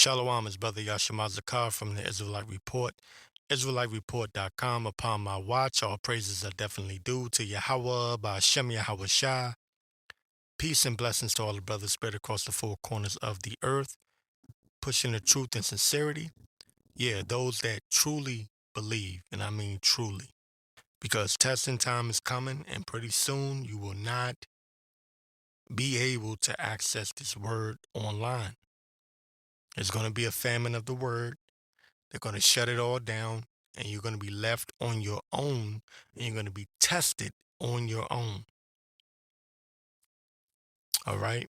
Shalom is Brother Yashima Zakar from the Israelite Report, IsraeliteReport.com. Upon my watch, all praises are definitely due to Yahweh by Shem Yahawashi. Peace and blessings to all the brothers spread across the four corners of the earth, pushing the truth and sincerity. Yeah, those that truly believe, and I mean truly, because testing time is coming, and pretty soon you will not be able to access this word online. There's going to be a famine of the word. They're going to shut it all down, and you're going to be left on your own, and you're going to be tested on your own. All right?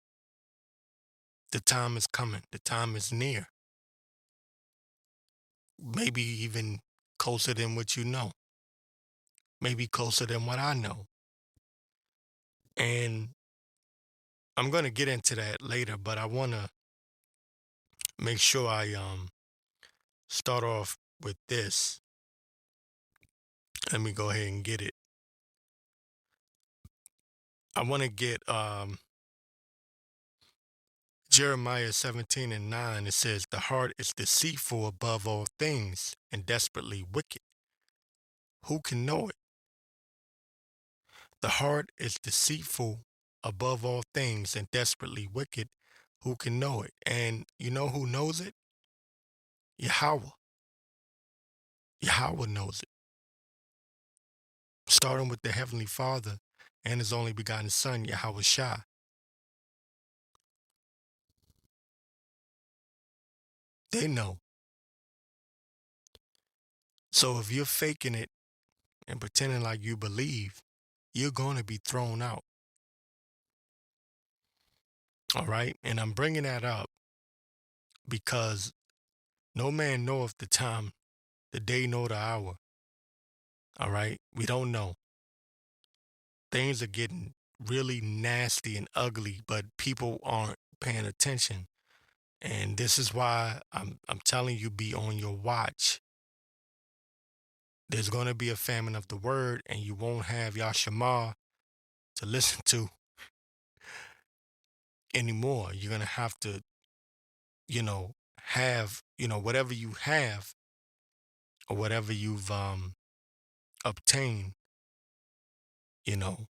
The time is coming. The time is near. Maybe even closer than what you know. Maybe closer than what I know. And I'm going to get into that later, but I want to make sure I start off with this. Let me go ahead and get it. I want to get Jeremiah 17:9. It says, "The heart is deceitful above all things and desperately wicked. Who can know it?" The heart is deceitful above all things and desperately wicked. Who can know it? And you know who knows it? Yahweh. Yahweh knows it. Starting with the Heavenly Father and His only begotten Son, Yahawashi. They know. So if you're faking it and pretending like you believe, you're going to be thrown out. All right? And I'm bringing that up because no man knoweth the time, the day, nor the hour. All right? We don't know. Things are getting really nasty and ugly, but people aren't paying attention. And this is why I'm telling you, be on your watch. There's going to be a famine of the word, and you won't have Yashima to listen to anymore. You're going to have to, have, whatever you have or whatever you've obtained, you know,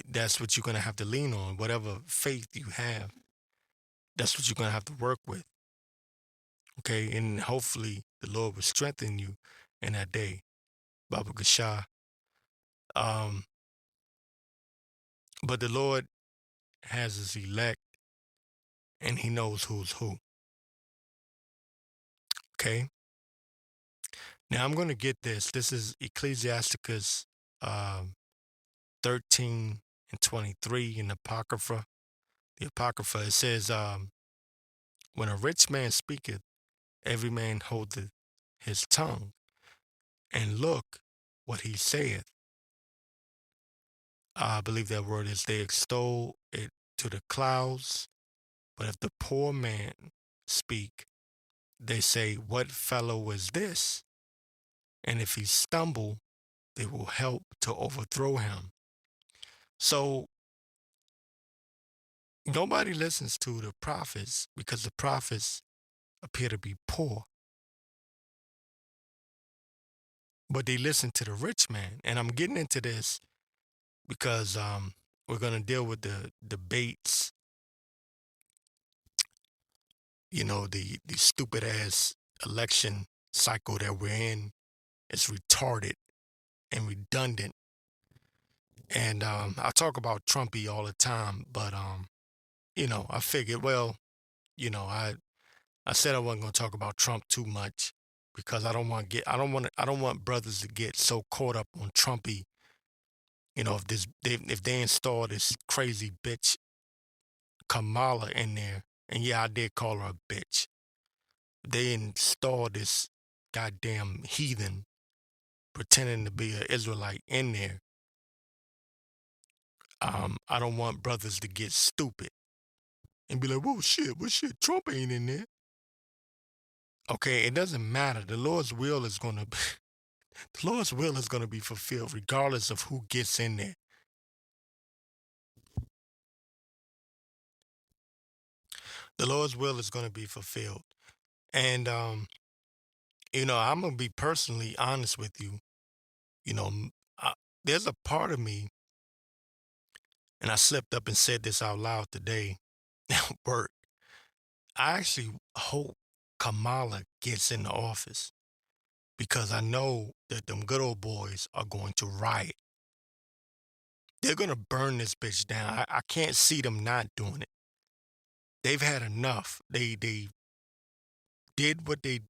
that's what you're going to have to lean on. Whatever faith you have, that's what you're going to have to work with. Okay. And hopefully the Lord will strengthen you in that day. Baba Gasha. But the Lord has His elect, and He knows who's who. Okay. Now I'm going to get this. This is Ecclesiasticus 13:23 in the Apocrypha. The Apocrypha, it says, when a rich man speaketh, every man holdeth his tongue, and look what he saith. I believe that word is, they extol it to the clouds. But if the poor man speak, they say, what fellow is this? And if he stumble, they will help to overthrow him. So nobody listens to the prophets because the prophets appear to be poor. But they listen to the rich man. And I'm getting into this because we're going to deal with the debates, the stupid ass election cycle that we're in. It's retarded and redundant. And I talk about Trumpy all the time, but I figured, well, I said I wasn't going to talk about Trump too much because I don't want brothers to get so caught up on Trumpy. If they install this crazy bitch Kamala in there, and yeah, I did call her a bitch. They install this goddamn heathen pretending to be an Israelite in there. I don't want brothers to get stupid and be like, well, shit, Trump ain't in there. Okay, it doesn't matter. The Lord's will is going to be fulfilled regardless of who gets in there. The Lord's will is going to be fulfilled. And I'm gonna be personally honest with you. You know, I, there's a part of me, and I slipped up and said this out loud today at work. I actually hope Kamala gets in the office because I know that them good old boys are going to riot. They're gonna burn this bitch down. I can't see them not doing it. They've had enough. They did what they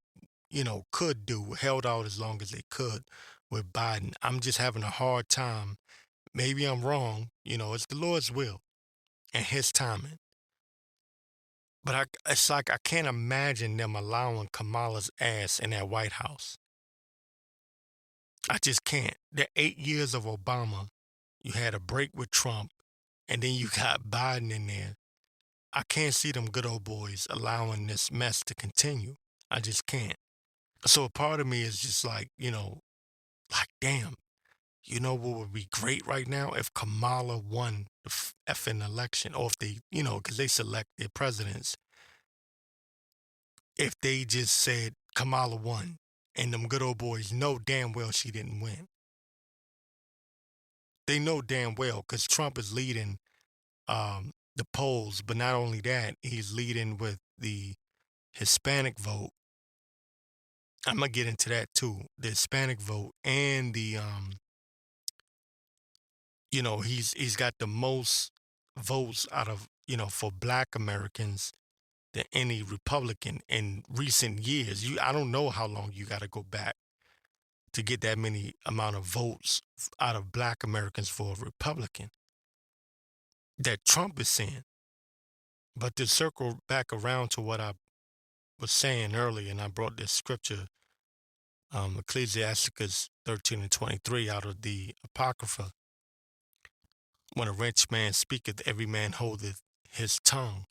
could do, held out as long as they could with Biden. I'm just having a hard time. Maybe I'm wrong. It's the Lord's will and His timing. But it's like I can't imagine them allowing Kamala's ass in that White House. I just can't. The 8 years of Obama, you had a break with Trump, and then you got Biden in there. I can't see them good old boys allowing this mess to continue. I just can't. So a part of me is just like, damn, what would be great right now if Kamala won the effing election, or if they, because they select their presidents. If they just said Kamala won, and them good old boys know damn well she didn't win. They know damn well because Trump is leading the polls, but not only that, he's leading with the Hispanic vote. I'm gonna get into that too. The Hispanic vote and the he's got the most votes out of for Black Americans than any Republican in recent years. I don't know how long you got to go back to get that many amount of votes out of Black Americans for a Republican that Trump is seeing. But to circle back around to what I was saying earlier, and I brought this scripture, Ecclesiasticus 13:23 out of the Apocrypha. When a rich man speaketh, every man holdeth his tongue,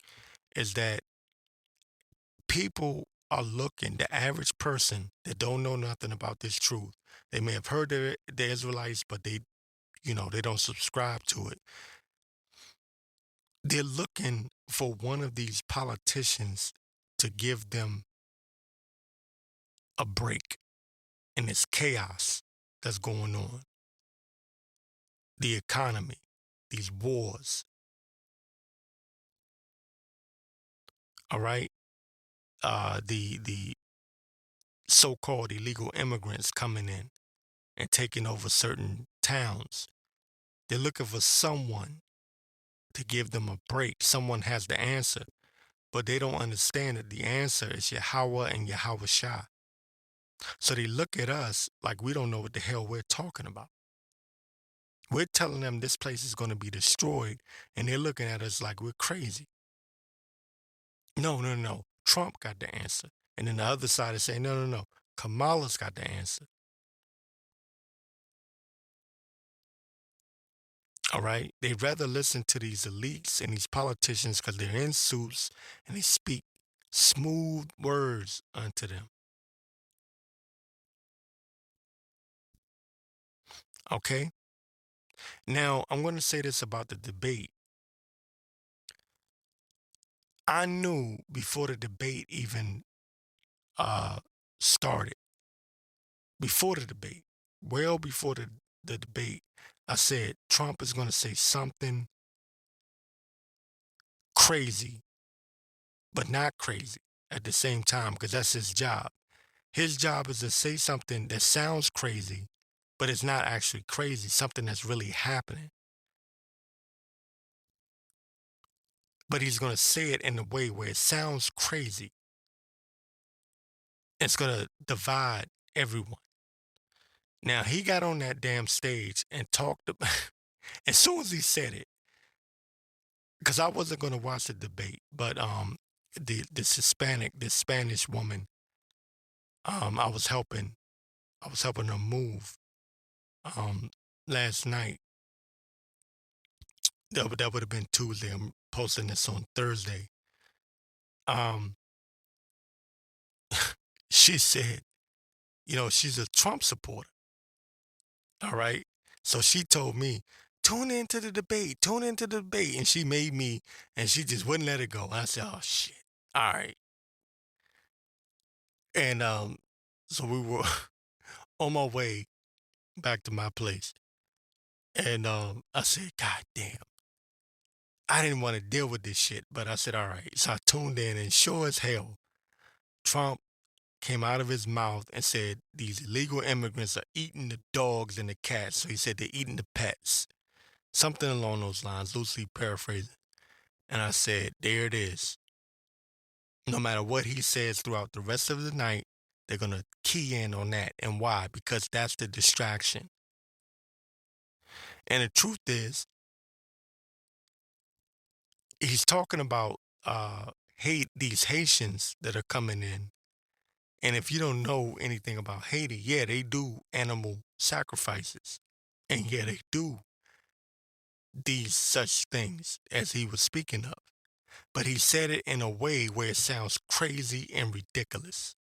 is that people are looking, the average person that don't know nothing about this truth, they may have heard the Israelites, but they don't subscribe to it. They're looking for one of these politicians to give them a break in this chaos that's going on. The economy, these wars, all right? The so-called illegal immigrants coming in and taking over certain towns. They're looking for someone to give them a break. Someone has the answer, but they don't understand that the answer is Yahweh and Yahawashi. So they look at us like we don't know what the hell we're talking about. We're telling them this place is going to be destroyed, and they're looking at us like we're crazy. No, no, no. Trump got the answer. And then the other side is saying, no, no, no. Kamala's got the answer. All right. They'd rather listen to these elites and these politicians because they're in suits and they speak smooth words unto them. Okay. Now, I'm going to say this about the debate. I knew before the debate even started, before the debate, well before the debate, I said Trump is going to say something crazy, but not crazy at the same time, because that's his job. His job is to say something that sounds crazy, but it's not actually crazy, something that's really happening. But he's going to say it in a way where it sounds crazy. It's going to divide everyone. Now, he got on that damn stage and talked about, as soon as he said it, because I wasn't going to watch the debate, but this Spanish woman, I was helping her move um last night. That would have been Tuesday. I'm posting this on Thursday. Um, she said, she's a Trump supporter. All right. So she told me, tune into the debate, and she made me, and she just wouldn't let it go. I said, oh shit. All right. And so we were on my way back to my place. And I said, God damn. I didn't want to deal with this shit, but I said, all right. So I tuned in, and sure as hell, Trump came out of his mouth and said these illegal immigrants are eating the dogs and the cats. So he said they're eating the pets. Something along those lines, loosely paraphrasing. And I said, there it is. No matter what he says throughout the rest of the night, they're going to key in on that. And why? Because that's the distraction. And the truth is, he's talking about hate, these Haitians that are coming in. And if you don't know anything about Haiti, yeah, they do animal sacrifices. And yeah, they do these such things as he was speaking of. But he said it in a way where it sounds crazy and ridiculous.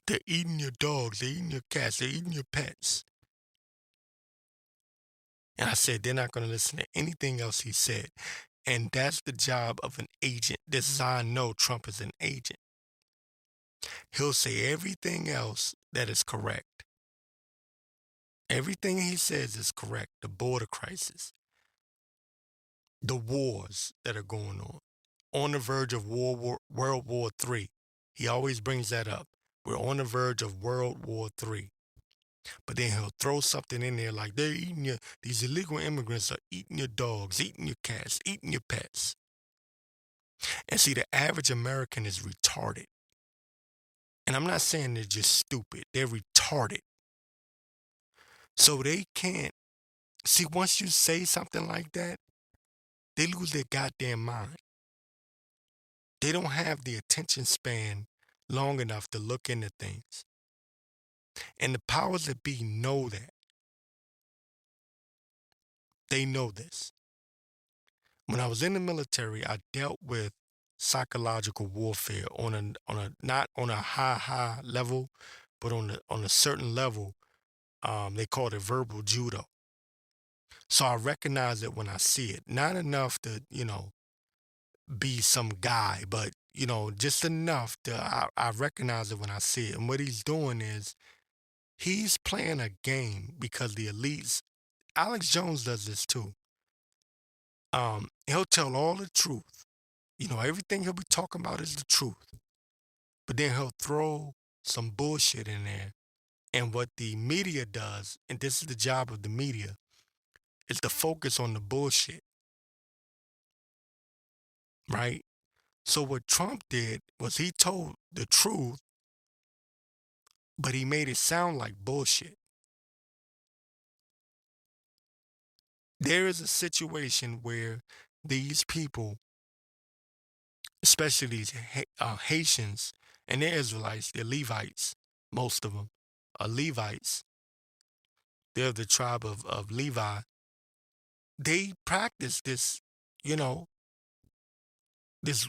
They're eating your dogs, they're eating your cats, they're eating your pets. And I said, they're not going to listen to anything else he said. And that's the job of an agent. This is how I know Trump is an agent. He'll say everything else that is correct. Everything he says is correct. The border crisis, the wars that are going on the verge of World War III. He always brings that up. We're on the verge of World War III. But then he'll throw something in there like they're eating these illegal immigrants are eating your dogs, eating your cats, eating your pets. And see, the average American is retarded. And I'm not saying they're just stupid, they're retarded. So they can't see, once you say something like that, they lose their goddamn mind. They don't have the attention span long enough to look into things. And the powers that be know that. They know this. When I was in the military, I dealt with psychological warfare on a not on a high level, but on a certain level. They called it verbal judo. So I recognize it when I see it. Not enough to, be some guy, but just enough to I recognize it when I see it. And what he's doing is he's playing a game because the elites. Alex Jones does this too. He'll tell all the truth. Everything he'll be talking about is the truth. But then he'll throw some bullshit in there. And what the media does, and this is the job of the media, is to focus on the bullshit, right? So what Trump did was he told the truth, but he made it sound like bullshit. There is a situation where these people, especially these Haitians, and they're Israelites, they're Levites, most of them are Levites. They're the tribe of Levi. They practice this, you know, this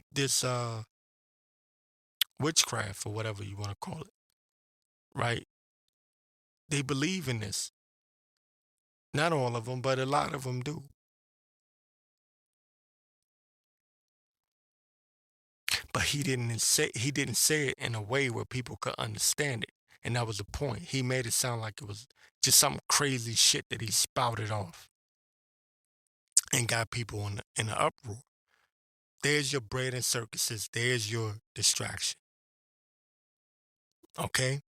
witchcraft or whatever you want to call it, right? They believe in this. Not all of them, but a lot of them do. But he didn't say it in a way where people could understand it. And that was the point. He made it sound like it was just some crazy shit that he spouted off and got people in an uproar. There's your bread and circuses. There's your distraction. Okay?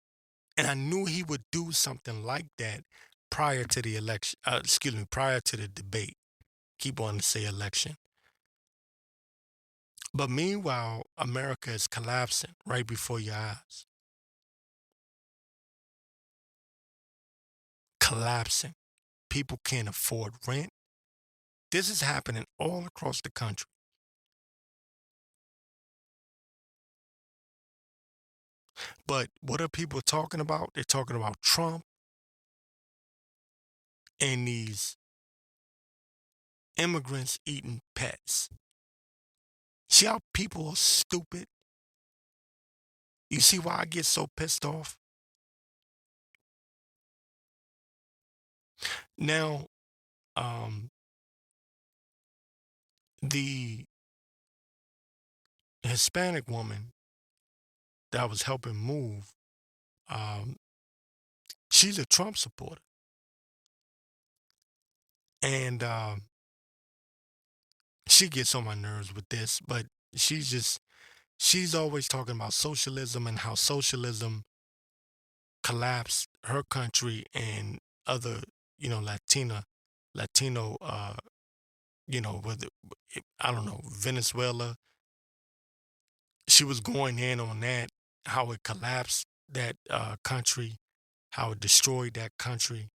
And I knew he would do something like that prior to the election. Prior to the debate. Keep wanting to say election. But meanwhile, America is collapsing right before your eyes. Collapsing. People can't afford rent. This is happening all across the country. But what are people talking about? They're talking about Trump and these immigrants eating pets. See how people are stupid? You see why I get so pissed off? Now, um, the Hispanic woman that I was helping move, um, she's a Trump supporter. And she gets on my nerves with this, but she's just, she's always talking about socialism and how socialism collapsed her country and other, Latino, whether, I don't know, Venezuela. She was going in on that, how it collapsed that country, how it destroyed that country.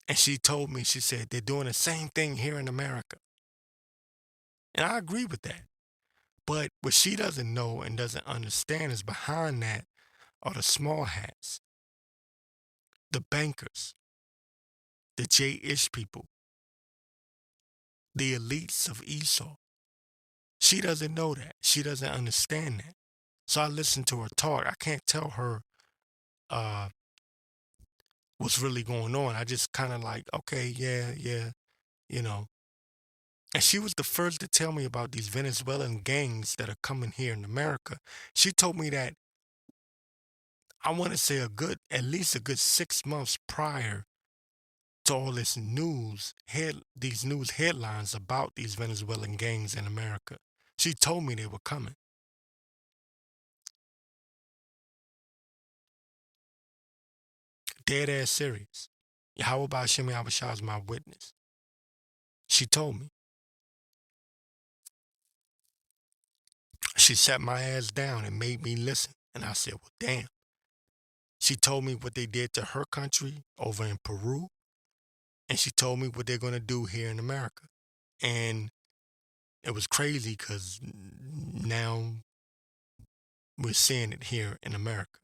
And she told me, she said, they're doing the same thing here in America. And I agree with that. But what she doesn't know and doesn't understand is behind that are the small hats, the bankers, the J-ish people, the elites of Esau. She doesn't know that. She doesn't understand that. So I listen to her talk. I can't tell her uh, what's really going on. I just kind of like, okay, yeah, yeah, you know. And she was the first to tell me about these Venezuelan gangs that are coming here in America. She told me that, I want to say at least a good 6 months prior to all this these news headlines about these Venezuelan gangs in America. She told me they were coming. Dead ass serious. How about Shemi Abashah is my witness? She told me. She sat my ass down and made me listen. And I said, well, damn. She told me what they did to her country over in Peru. And she told me what they're going to do here in America. And it was crazy because now we're seeing it here in America.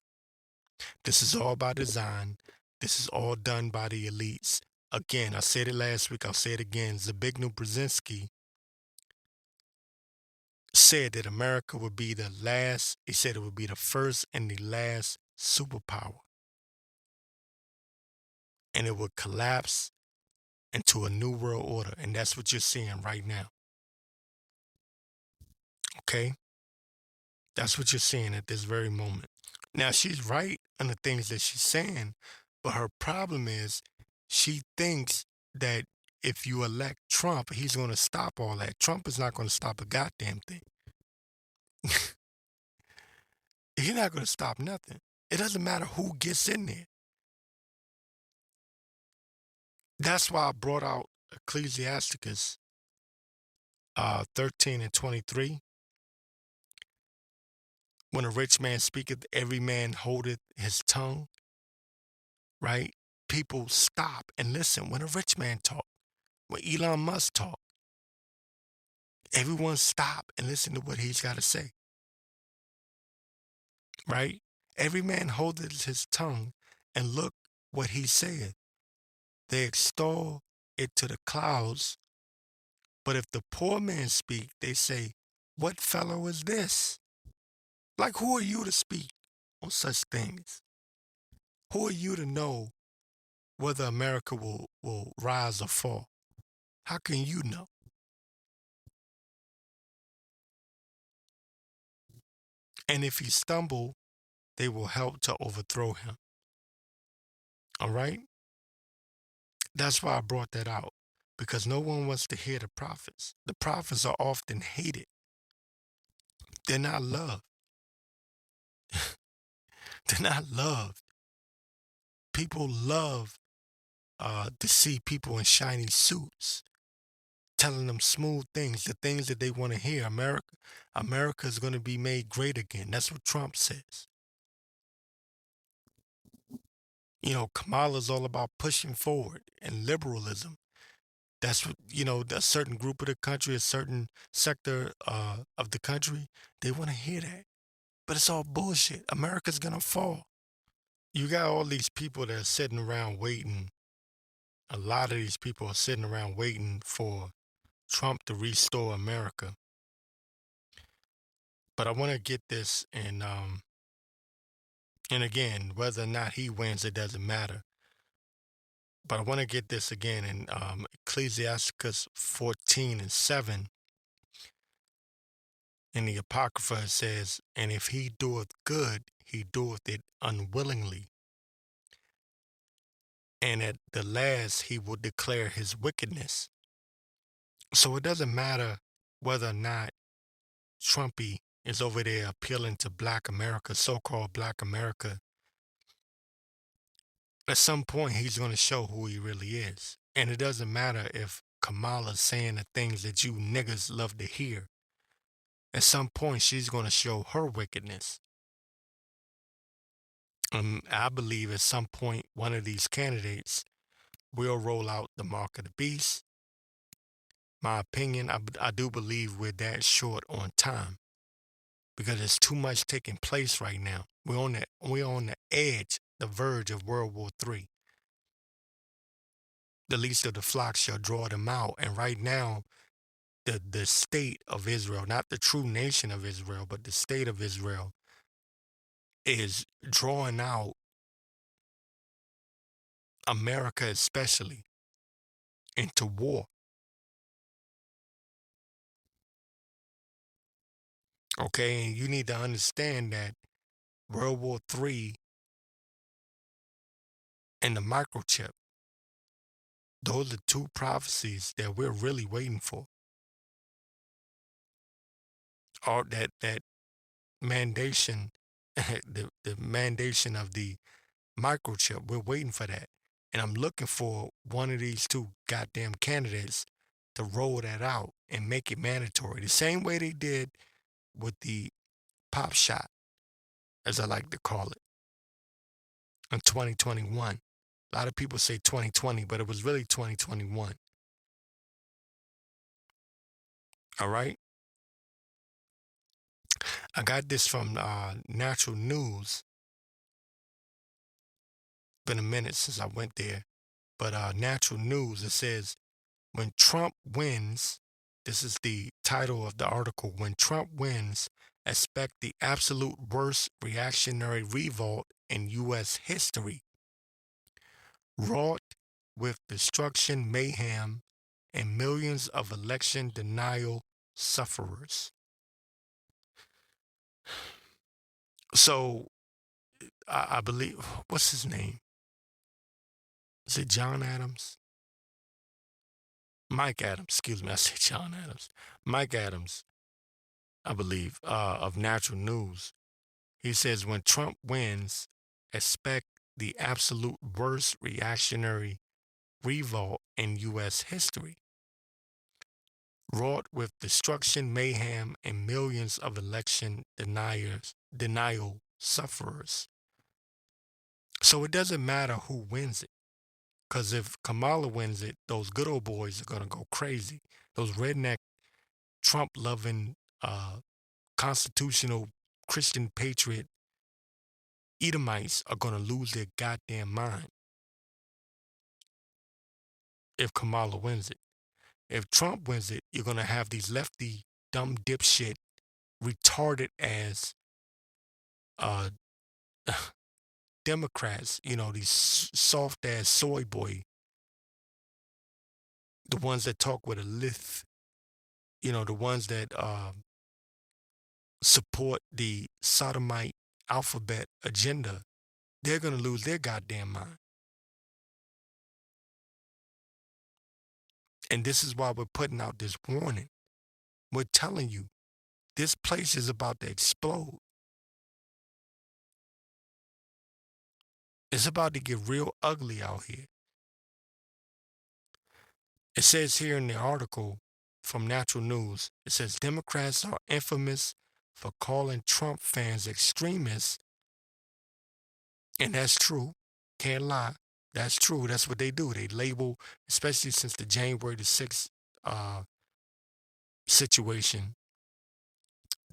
This is all by design. This is all done by the elites. Again, I said it last week. I'll say it again. Zbigniew Brzezinski said that America would be the last, he said it would be the first and the last superpower. And it would collapse into a new world order. And that's what you're seeing right now. Okay? That's what you're seeing at this very moment. Now, she's right on the things that she's saying, but her problem is she thinks that if you elect Trump, he's going to stop all that. Trump is not going to stop a goddamn thing. He's not going to stop nothing. It doesn't matter who gets in there. That's why I brought out Ecclesiasticus 13 and 23. When a rich man speaketh, every man holdeth his tongue, right? People stop and listen when a rich man talk. When Elon Musk talk, everyone stop and listen to what he's got to say, right? Every man holdeth his tongue, and look what he saith. They extol it to the clouds, but if the poor man speak, they say, what fellow is this? Like, who are you to speak on such things? Who are you to know whether America will rise or fall? How can you know? And if he stumble, they will help to overthrow him. All right? That's why I brought that out, because no one wants to hear the prophets. The prophets are often hated. They're not loved. They're not loved. People love to see people in shiny suits telling them smooth things, the things that they want to hear. America is going to be made great again. That's what Trump says. Kamala's all about pushing forward and liberalism. That's what, a certain group of the country, a certain sector of the country, they want to hear that. But it's all bullshit. America's going to fall. You got all these people that are sitting around waiting. A lot of these people are sitting around waiting for Trump to restore America. But I want to get this, and again, whether or not he wins, it doesn't matter. But I want to get this again in Ecclesiasticus 14 and 7. In the Apocrypha it says, and if he doeth good, he doeth it unwillingly. And at the last he will declare his wickedness. So it doesn't matter whether or not Trumpy is over there appealing to Black America, so-called Black America. At some point, he's going to show who he really is. And it doesn't matter if Kamala's saying the things that you niggas love to hear. At some point, she's going to show her wickedness. I believe at some point, one of these candidates will roll out the mark of the beast. My opinion, I do believe we're that short on time because there's too much taking place right now. We're on the edge, the verge of World War III. The least of the flock shall draw them out. And right now, the state of Israel, not the true nation of Israel, but the state of Israel is drawing out America especially into war. Okay, and you need to understand that World War III and the microchip, those are two prophecies that we're really waiting for. Or that mandation, the mandation of the microchip, we're waiting for that. And I'm looking for one of these two goddamn candidates to roll that out and make it mandatory. The same way they did with the pop shot, as I like to call it, in 2021. A lot of people say 2020, but it was really 2021. All right? I got this from Natural News. Been a minute since I went there. But Natural News, it says, when Trump wins, this is the title of the article, when Trump wins, expect the absolute worst reactionary revolt in U.S. history, wrought with destruction, mayhem, and millions of election denial sufferers. So I believe, what's his name? Is it John Adams? Mike Adams, excuse me, I said John Adams. Mike Adams, I believe, of Natural News. He says, when Trump wins, expect the absolute worst reactionary revolt in U.S. history, wrought with destruction, mayhem, and millions of election denial sufferers. So it doesn't matter who wins it, because if Kamala wins it, those good old boys are going to go crazy. Those redneck, Trump-loving, constitutional Christian patriot Edomites are going to lose their goddamn mind if Kamala wins it. If Trump wins it, you're going to have these lefty, dumb dipshit, retarded ass uh, Democrats, these soft ass soy boy, the ones that talk with a lisp, the ones that support the sodomite alphabet agenda, they're going to lose their goddamn mind. And this is why we're putting out this warning. We're telling you, this place is about to explode. It's about to get real ugly out here. It says here in the article from Natural News, it says Democrats are infamous for calling Trump fans extremists. And that's true. Can't lie. That's true. That's what they do. They label, especially since the January the 6th situation,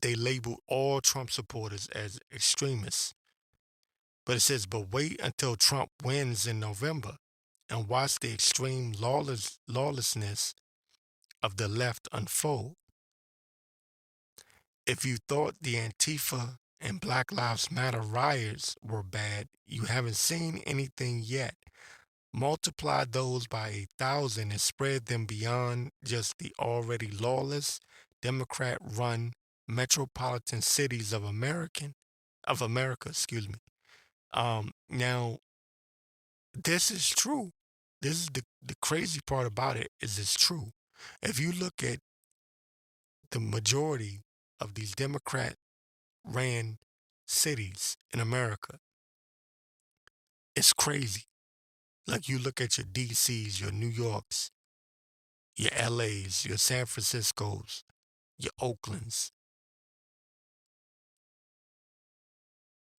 they label all Trump supporters as extremists. But it says, but wait until Trump wins in November and watch the extreme lawlessness of the left unfold. If you thought the Antifa and Black Lives Matter riots were bad, you haven't seen anything yet. Multiply those by 1,000 and spread them beyond just the already lawless Democrat-run metropolitan cities of America, excuse me. Now this is true. This is the crazy part about it is it's true. If you look at the majority of these Democrat ran cities in America, it's crazy. Like you look at your DCs, your New Yorks, your LAs, your San Franciscos, your Oaklands.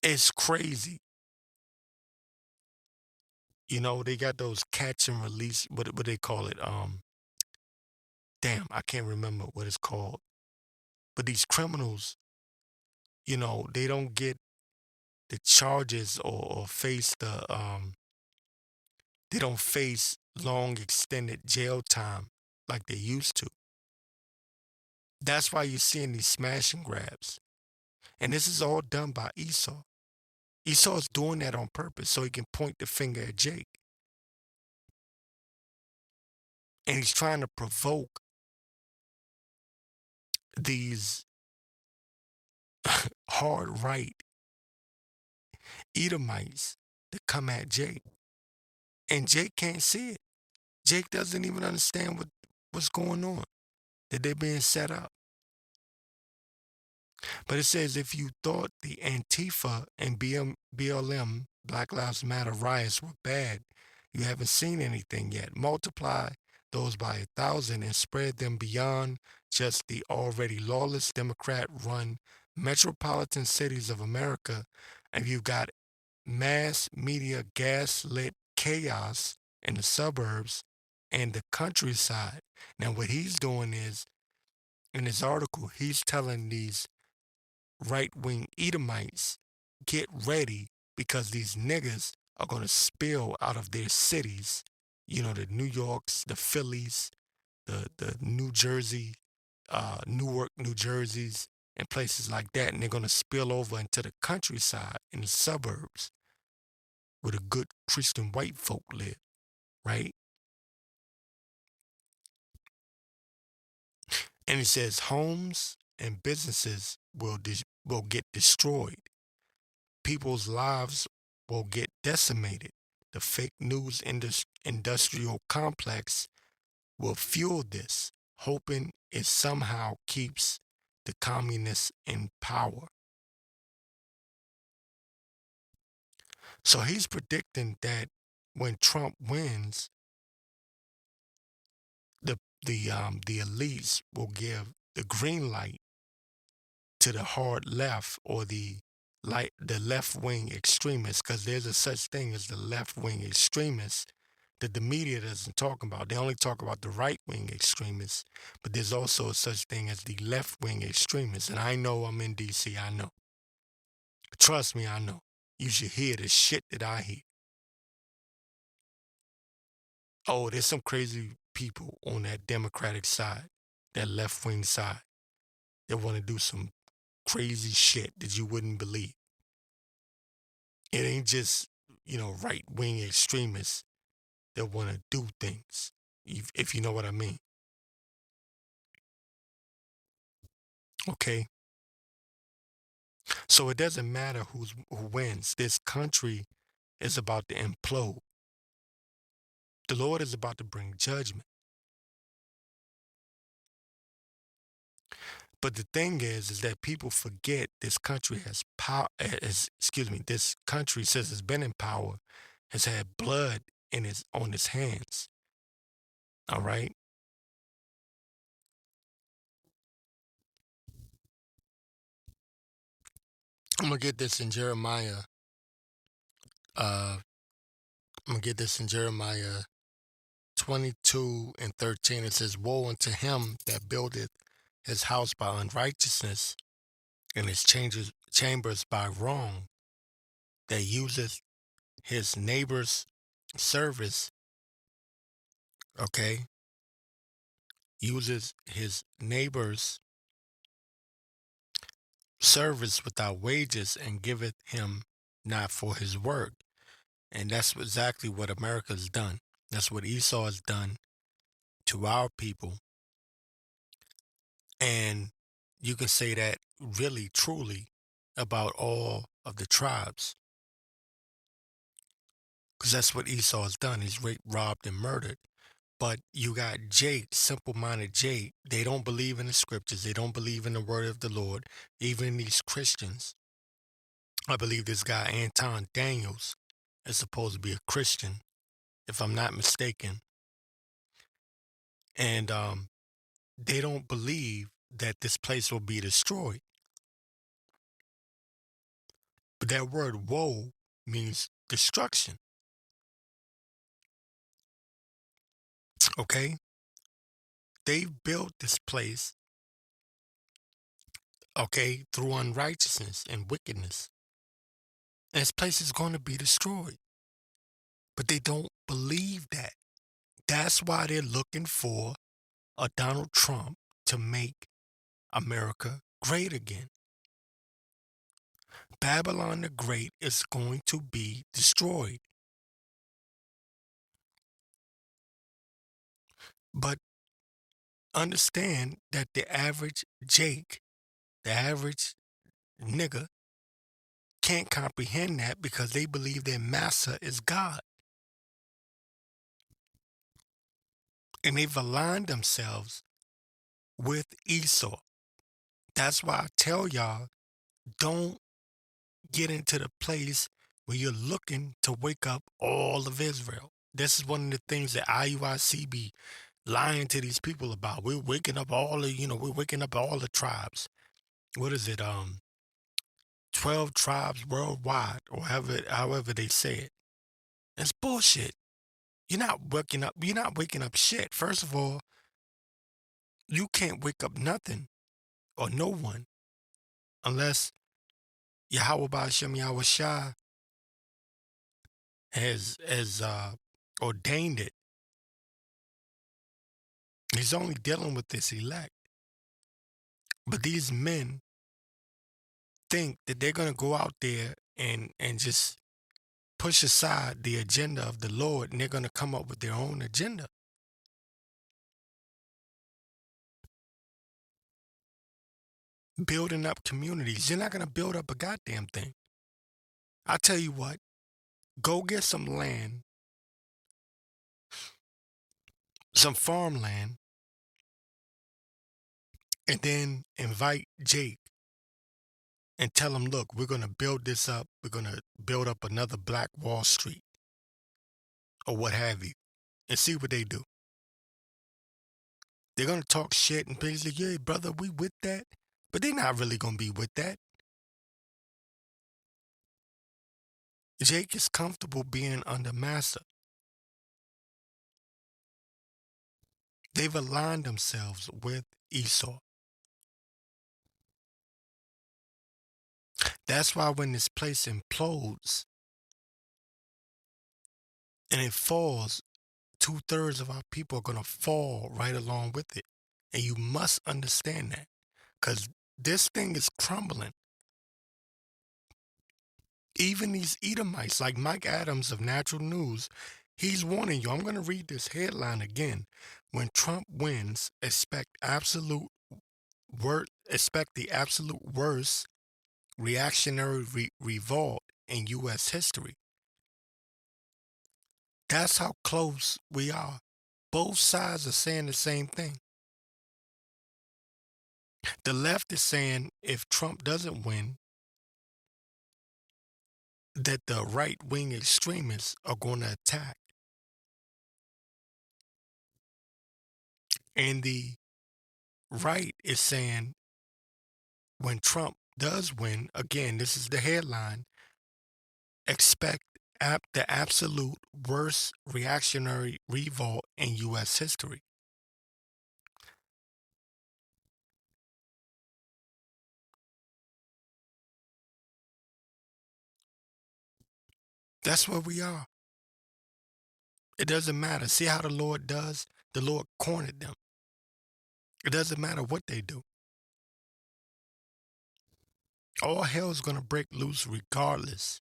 It's crazy. You know, they got those catch and release, what they call it? Damn, I can't remember what it's called. But these criminals, they don't get the charges or face they don't face long extended jail time like they used to. That's why you're seeing these smash and grabs. And this is all done by Esau. Esau's doing that on purpose so he can point the finger at Jake. And he's trying to provoke these hard right Edomites to come at Jake. And Jake can't see it. Jake doesn't even understand what's going on, that they're being set up. But it says if you thought the Antifa and BLM, Black Lives Matter riots were bad, you haven't seen anything yet. Multiply those by 1,000 and spread them beyond just the already lawless Democrat-run metropolitan cities of America, and you've got mass media gaslit chaos in the suburbs and the countryside. Now, what he's doing is, in this article, he's telling these right-wing Edomites, get ready because these niggas are going to spill out of their cities. The New Yorks, the Phillies, the New Jersey, Newark, New Jerseys, and places like that. And they're going to spill over into the countryside in the suburbs where the good Christian white folk live, right? And it says homes and businesses will get destroyed. People's lives will get decimated. The fake news industrial complex will fuel this, hoping it somehow keeps the communists in power. So he's predicting that when Trump wins, the elites will give the green light to the hard left or the left wing extremists, because there's a such thing as the left wing extremists that the media doesn't talk about. They only talk about the right wing extremists, but there's also a such thing as the left wing extremists. And I know I'm in DC, I know. Trust me, I know. You should hear the shit that I hear. Oh, there's some crazy people on that Democratic side, that left wing side, that want to do some crazy shit that you wouldn't believe. It ain't just, right wing extremists that want to do things, if you know what I mean. Okay? So it doesn't matter who wins. This country is about to implode. The Lord is about to bring judgment. But the thing is that people forget this country has power. This country, since it's been in power, has had blood on its hands. All right. I'm gonna get this in Jeremiah. I'm gonna get this in Jeremiah 22 and 13. It says, "Woe unto him that buildeth his house by unrighteousness, and his chambers by wrong, that useth his neighbor's service." Okay, uses his neighbor's service without wages, and giveth him not for his work. And that's exactly what America's done. That's what Esau has done to our people. And you can say that really truly about all of the tribes, because that's what Esau has done. He's raped, robbed, and murdered. But you got Jake, simple-minded Jake. They don't believe in the scriptures. They don't believe in the word of the Lord. Even these Christians. I believe this guy, Anton Daniels, is supposed to be a Christian, if I'm not mistaken. And they don't believe that this place will be destroyed. But that word woe means destruction. Okay? They've built this place, okay, through unrighteousness and wickedness. And this place is going to be destroyed. But they don't believe that. That's why they're looking for a Donald Trump to make America great again. Babylon the Great is going to be destroyed. But understand that the average Jake, the average nigga, can't comprehend that because they believe their master is God. And they've aligned themselves with Esau. That's why I tell y'all, don't get into the place where you're looking to wake up all of Israel. This is one of the things that IUIC be lying to these people about. We're waking up we're waking up all the tribes. What is it? 12 tribes worldwide, or however they say it. It's bullshit. You're not waking up shit. First of all, you can't wake up nothing or no one unless Yahawashi has ordained it. He's only dealing with this elect. But these men think that they're gonna go out there and just push aside the agenda of the Lord, and they're gonna come up with their own agenda. Building up communities. You're not gonna build up a goddamn thing. I tell you what, go get some land, some farmland, and then invite Jake and tell him, look, we're gonna build this up. We're gonna build up another Black Wall Street or what have you, and see what they do. They're gonna talk shit and basically, yeah, brother, we with that, but they're not really gonna be with that. Jake is comfortable being under master. They've aligned themselves with Esau. That's why when this place implodes and it falls, 2/3 of our people are gonna fall right along with it. And you must understand that. Because this thing is crumbling. Even these Edomites, like Mike Adams of Natural News, he's warning you. I'm going to read this headline again. When Trump wins, expect the absolute worst reactionary revolt in U.S. history. That's how close we are. Both sides are saying the same thing. The left is saying if Trump doesn't win, that the right-wing extremists are going to attack. And the right is saying when Trump does win, again, this is the headline, expect the absolute worst reactionary revolt in U.S. history. That's where we are. It doesn't matter. See how the Lord does? The Lord cornered them. It doesn't matter what they do. All hell is going to break loose regardless.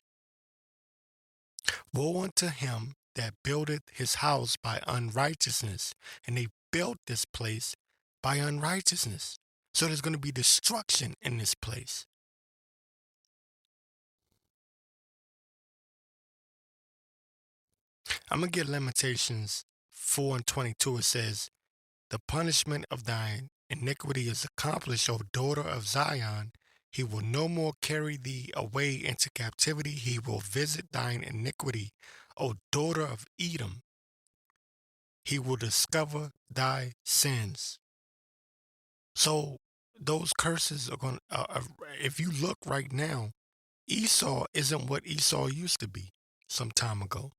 Woe unto him that buildeth his house by unrighteousness. And they built this place by unrighteousness. So there's going to be destruction in this place. I'm going to get Lamentations 4 and 22. It says, the punishment of thine iniquity is accomplished, O daughter of Zion. He will no more carry thee away into captivity. He will visit thine iniquity, O daughter of Edom. He will discover thy sins. So those curses are going to, if you look right now, Esau isn't what Esau used to be some time ago.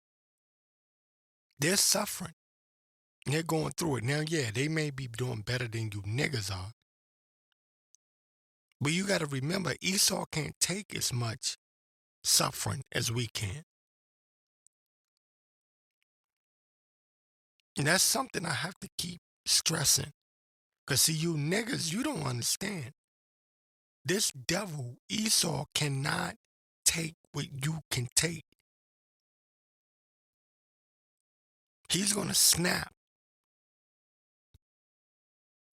They're suffering. They're going through it. Now, yeah, they may be doing better than you niggas are. But you got to remember, Esau can't take as much suffering as we can. And that's something I have to keep stressing. Because see, you niggas, you don't understand. This devil, Esau, cannot take what you can take. He's going to snap.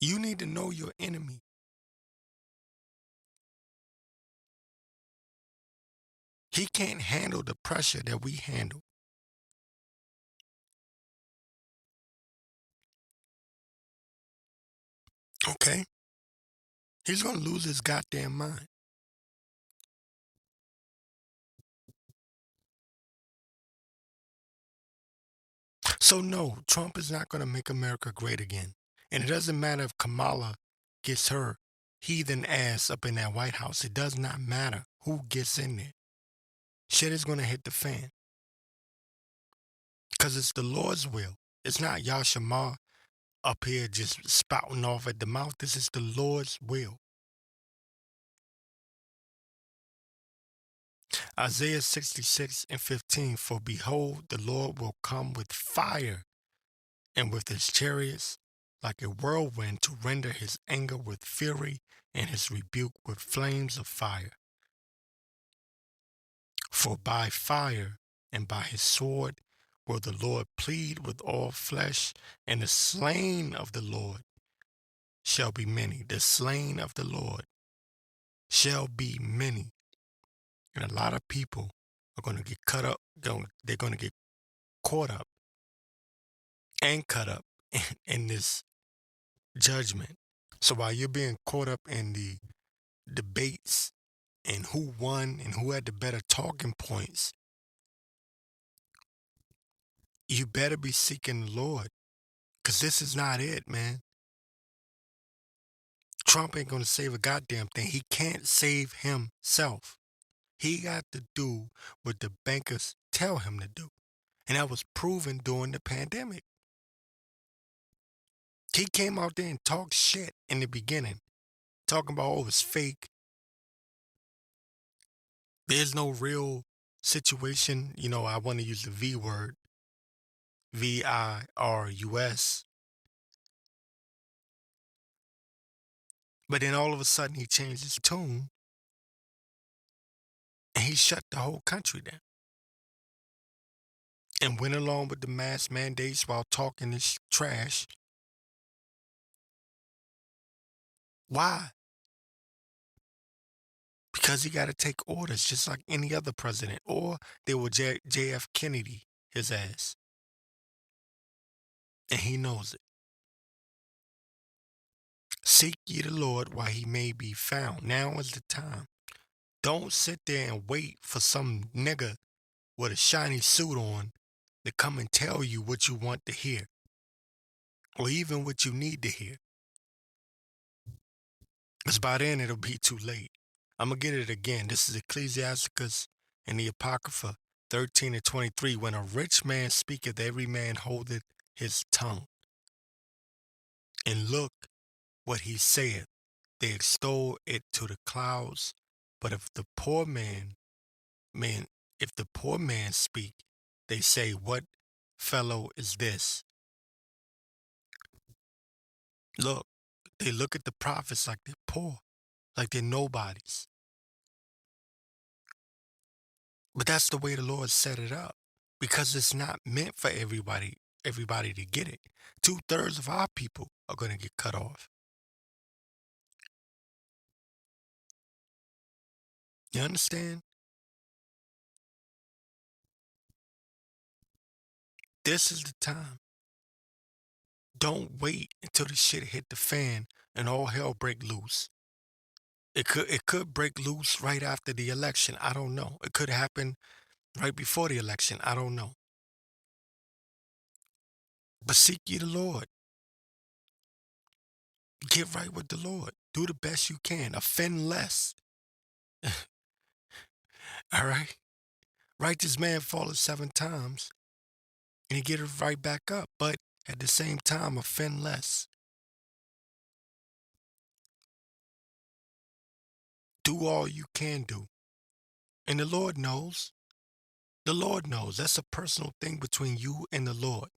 You need to know your enemy. He can't handle the pressure that we handle. Okay? He's going to lose his goddamn mind. So no, Trump is not going to make America great again. And it doesn't matter if Kamala gets her heathen ass up in that White House. It does not matter who gets in there. Shit is going to hit the fan. Because it's the Lord's will. It's not Yashama up here just spouting off at the mouth. This is the Lord's will. Isaiah 66 and 15, for behold, the Lord will come with fire and with his chariots like a whirlwind to render his anger with fury and his rebuke with flames of fire. For by fire and by his sword will the Lord plead with all flesh, and the slain of the Lord shall be many. The slain of the Lord shall be many. And a lot of people are going to get cut up. They're going to get caught up and cut up in this judgment. So while you're being caught up in the debates and who won and who had the better talking points, you better be seeking the Lord, because this is not it, man. Trump ain't going to save a goddamn thing. He can't save himself. He got to do what the bankers tell him to do. And that was proven during the pandemic. He came out there and talked shit in the beginning, talking about, oh, it's fake. There's no real situation. You know, I want to use the V word, virus. But then all of a sudden he changed his tune and he shut the whole country down and went along with the mask mandates while talking this trash. Why? Because he got to take orders just like any other president, or they will JF Kennedy his ass. And he knows it. Seek ye the Lord while he may be found. Now is the time. Don't sit there and wait for some nigga with a shiny suit on to come and tell you what you want to hear, or even what you need to hear. Because by then it'll be too late. I'm going to get it again. This is Ecclesiasticus and the Apocrypha 13 and 23. When a rich man speaketh, every man holdeth his tongue. And look what he saith. They extol it to the clouds. But if the poor man speak, they say, what fellow is this? Look, they look at the prophets like they're poor, like they're nobodies. But that's the way the Lord set it up, because it's not meant for everybody to get it. 2/3 of our people are going to get cut off. You understand? This is the time. Don't wait until the shit hit the fan and all hell break loose. It could break loose right after the election. I don't know. It could happen right before the election. I don't know. But seek ye the Lord. Get right with the Lord. Do the best you can. Offend less. All right? Righteous man falleth 7 times and he get it right back up. But at the same time, offend less. Do all you can do. And the Lord knows. The Lord knows. That's a personal thing between you and the Lord.